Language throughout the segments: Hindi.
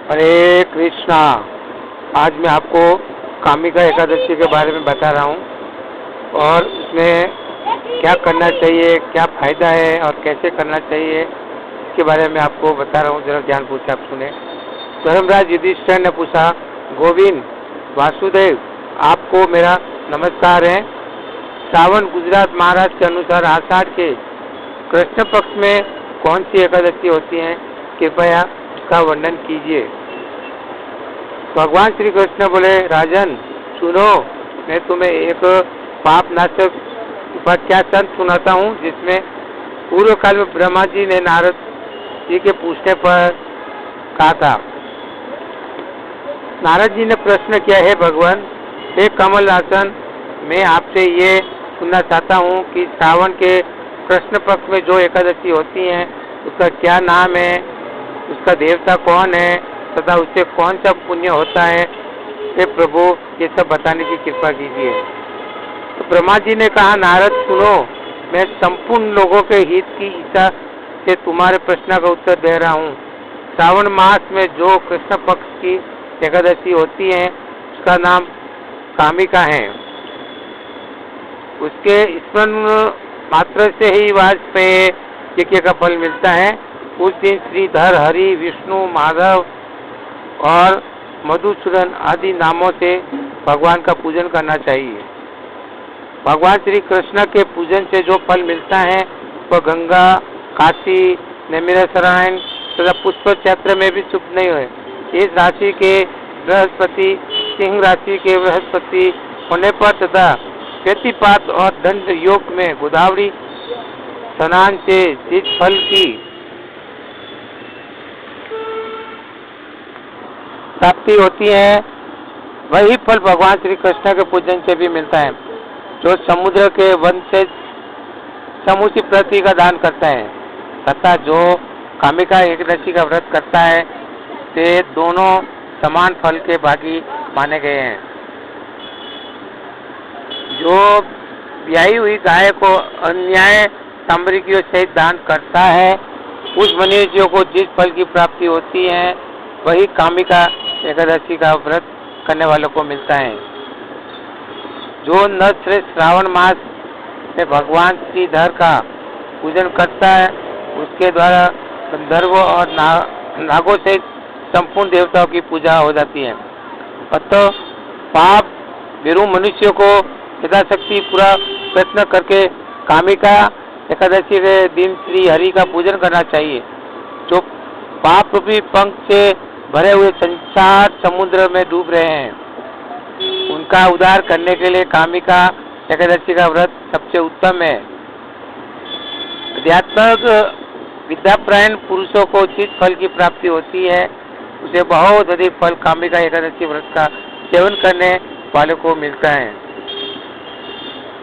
हरे कृष्णा। आज मैं आपको कामिका एकादशी के बारे में बता रहा हूँ और उसमें क्या करना चाहिए, क्या फायदा है और कैसे करना चाहिए, इसके बारे में आपको बता रहा हूँ। जरा ध्यानपूर्वक से आप सुने। धर्मराज युधिष्ठिर ने पूछा, गोविंद वासुदेव, आपको मेरा नमस्कार है। सावन गुजरात महाराज के अनुसार आषाढ़ के कृष्ण पक्ष में कौन सी एकादशी होती है, कृपया उसका वर्णन कीजिए। भगवान श्री कृष्ण बोले, राजन सुनो, मैं तुम्हें एक पाप नाशक उपाख्यान सुनाता हूँ, जिसमें पूर्व काल में ब्रह्मा जी ने नारद जी के पूछने पर कहा था। नारद जी ने प्रश्न किया, है भगवान, हे कमल आसन, मैं आपसे ये सुनना चाहता हूँ कि श्रावण के कृष्ण पक्ष में जो एकादशी होती है उसका क्या नाम है, उसका देवता कौन है तथा उससे कौन सा पुण्य होता है। हे प्रभु, ये सब बताने की कृपा कीजिए। तो ब्रह्मा जी ने कहा, नारद सुनो, मैं संपूर्ण लोगों के हित की इच्छा से तुम्हारे प्रश्न का उत्तर दे रहा हूँ। श्रावण मास में जो कृष्ण पक्ष की एकादशी होती है उसका नाम कामिका है। उसके स्मरण मात्र से ही वाजपेय यज्ञ का फल मिलता है। उस दिन श्रीधर, हरि, विष्णु, माधव और मधुसूदन आदि नामों से भगवान का पूजन करना चाहिए। भगवान श्री कृष्ण के पूजन से जो फल मिलता है वह गंगा, काशी, नैमिषारण्य तथा पुष्प क्षेत्र में भी चुप नहीं हुए। इस राशि के बृहस्पति, सिंह राशि के बृहस्पति होने पर तथा व्यतिपात और दंड योग में गोदावरी स्नान से जिस फल की प्राप्ति होती है वही फल भगवान श्री कृष्ण के पूजन से भी मिलता है। जो समुद्र के वन से समूची पृथ्वी का दान करता है तथा जो कामिका एकादशी का व्रत करता है, ते दोनों समान फल के भागी माने गए हैं। जो ब्याही हुई गाय को अन्याय सामग्रियों सहित दान करता है, उस मनुष्य को जिस फल की प्राप्ति होती है वही कामिका एकादशी का व्रत करने वालों को मिलता है। जो नर श्रेष्ठ श्रावण मास में भगवान श्रीधर का पूजन करता है, उसके द्वारा गंधर्व और नागों से संपूर्ण देवताओं की पूजा हो जाती है। अतः पाप वीरू मनुष्य को यथाशक्ति पूरा प्रयत्न करके कामिका एकादशी के दिन श्री हरि का पूजन करना चाहिए। जो पाप रूपी पंख से भरे हुए संसार समुद्र में डूब रहे हैं, उनका उद्धार करने के लिए कामिका एकादशी का व्रत सबसे उत्तम है। आध्यात्मिक विद्यापरायण पुरुषों को जिस फल की प्राप्ति होती है उसे बहुत अधिक फल कामिका एकादशी व्रत का सेवन करने वाले को मिलता है।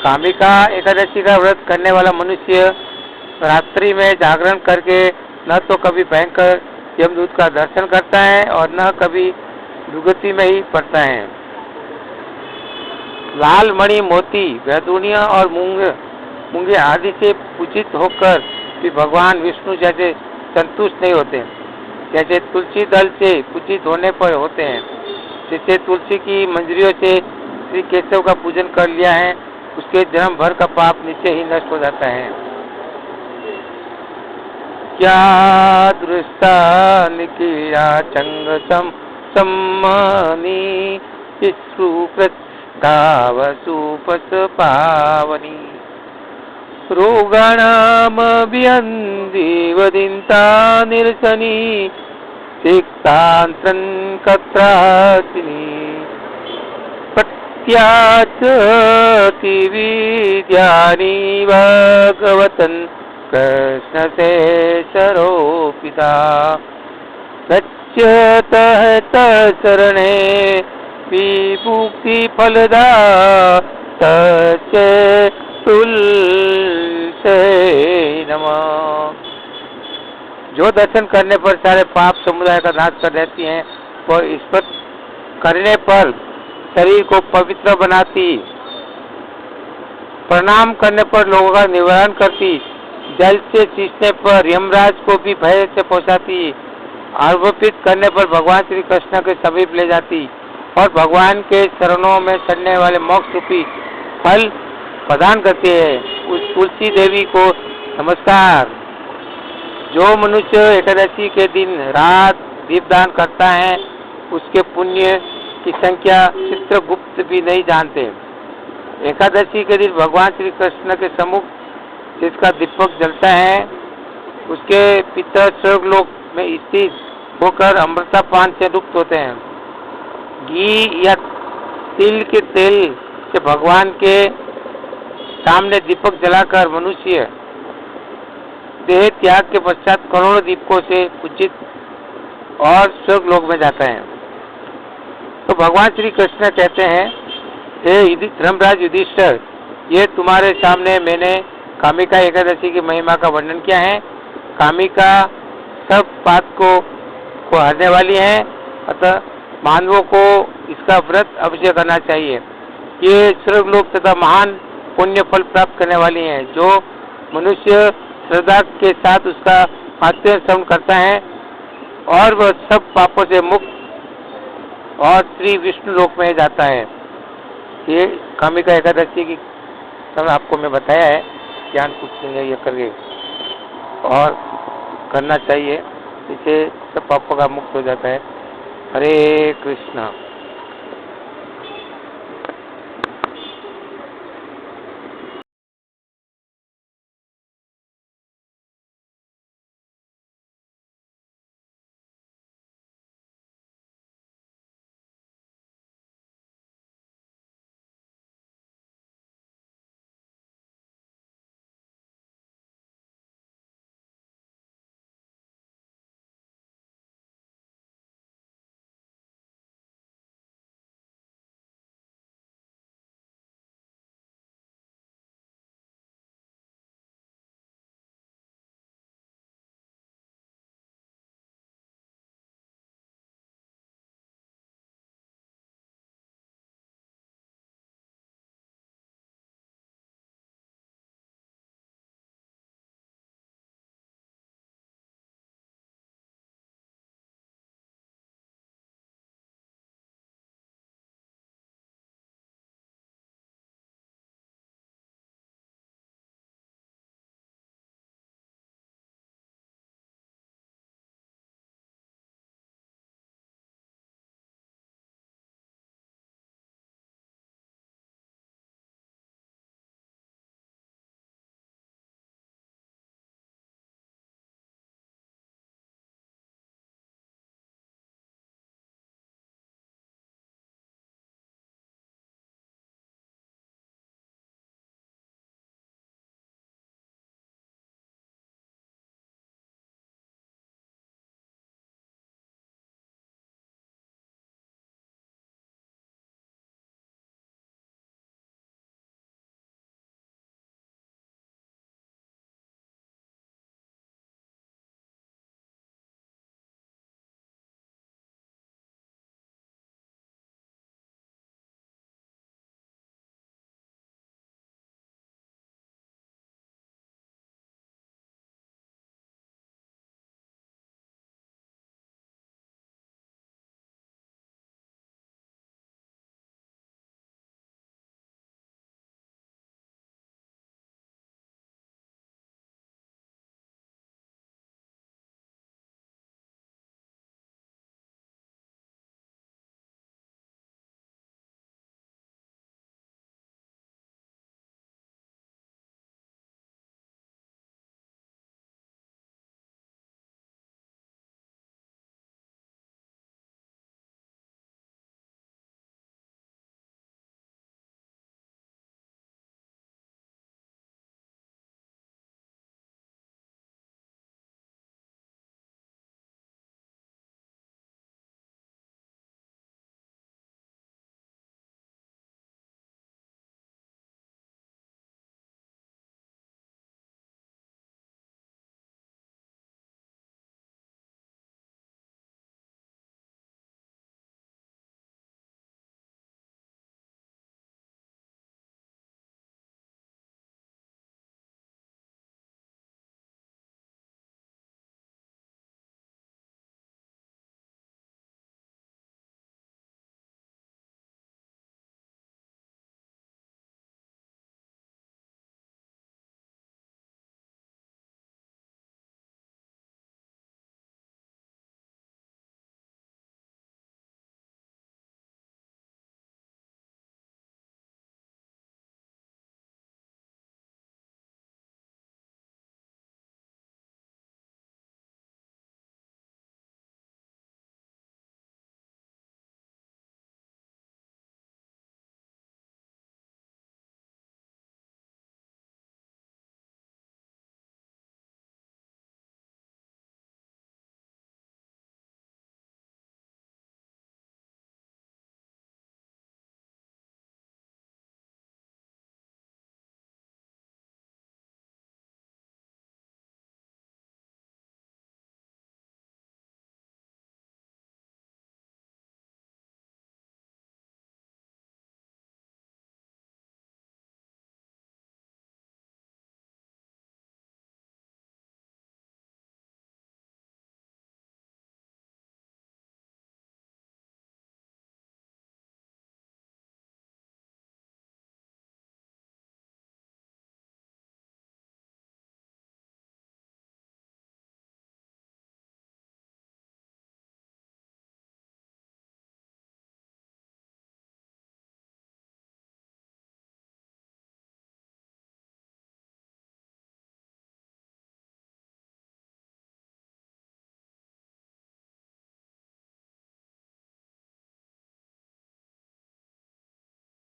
कामिका एकादशी का व्रत करने वाला मनुष्य रात्रि में जागरण करके न तो कभी भयंकर यमदूत का दर्शन करता है और न कभी दुर्गति में ही पड़ता है। लाल मणि, मोती, वैदुनिया और मूंगे आदि से पूजित होकर भी भगवान विष्णु जैसे संतुष्ट नहीं होते, जैसे तुलसी दल से पूजित होने पर होते हैं। जिससे तुलसी की मंजरियों से श्री केशव का पूजन कर लिया है, उसके जन्म भर का पाप नीचे ही नष्ट हो जाता है। क्या दृष्टा निकिया चंग सम्मानी सुप्रतावसुपस पावनी रोगाणाम व्यंदिवदिंता निरसनी सिक्तांत्रन कत्रासिनी त्याचति विद्यानि भगवतन् कृष्ण से सरोपिता गच्छतः तत्शरणे विमुक्ति फलदा तस्य तुलसे नमः। जो दर्शन करने पर सारे पाप समुदाय का नाश कर देती हैं, वो इस पर करने पर शरीर को पवित्र बनाती, प्रणाम करने पर लोगों का निवारण करती, जल से सींचने पर यमराज को भी भय से पहुंचाती, आरोपित करने पर भगवान श्री कृष्ण के समीप ले जाती और भगवान के चरणों में चढ़ने वाले मोक्ष रूपी फल प्रदान करती है। उस तुलसी देवी को नमस्कार। जो मनुष्य एकादशी के दिन रात दीपदान करता है उसके पुण्य की संख्या चित्रगुप्त भी नहीं जानते। एकादशी के दिन भगवान श्री कृष्ण के सम्मुख जिसका दीपक जलता है उसके पिता स्वर्गलोक में स्थित होकर अमृतपान से मुक्त होते हैं। घी या तिल के तेल से भगवान के सामने दीपक जलाकर मनुष्य देह त्याग के पश्चात करोड़ों दीपकों से पूजित और स्वर्गलोक में जाता है। तो भगवान श्री कृष्ण कहते हैं, हे धर्मराज युधिष्ठिर, ये तुम्हारे सामने मैंने कामिका एकादशी की महिमा का वर्णन किया है। कामिका सब पाप को हरने वाली है, अतः मानवों को इसका व्रत अवश्य करना चाहिए। ये स्वर्गलोक तथा महान पुण्य फल प्राप्त करने वाली हैं। जो मनुष्य श्रद्धा के साथ उसका आत्म श्रवण करता है और वह सब पापों से मुक्त और श्री विष्णु लोक में जाता है। ये कामिका एकादशी की समय आपको मैं बताया है, ज्ञान पूछेंगे ये करके और करना चाहिए, इससे सब पापों का मुक्त हो जाता है। हरे कृष्णा।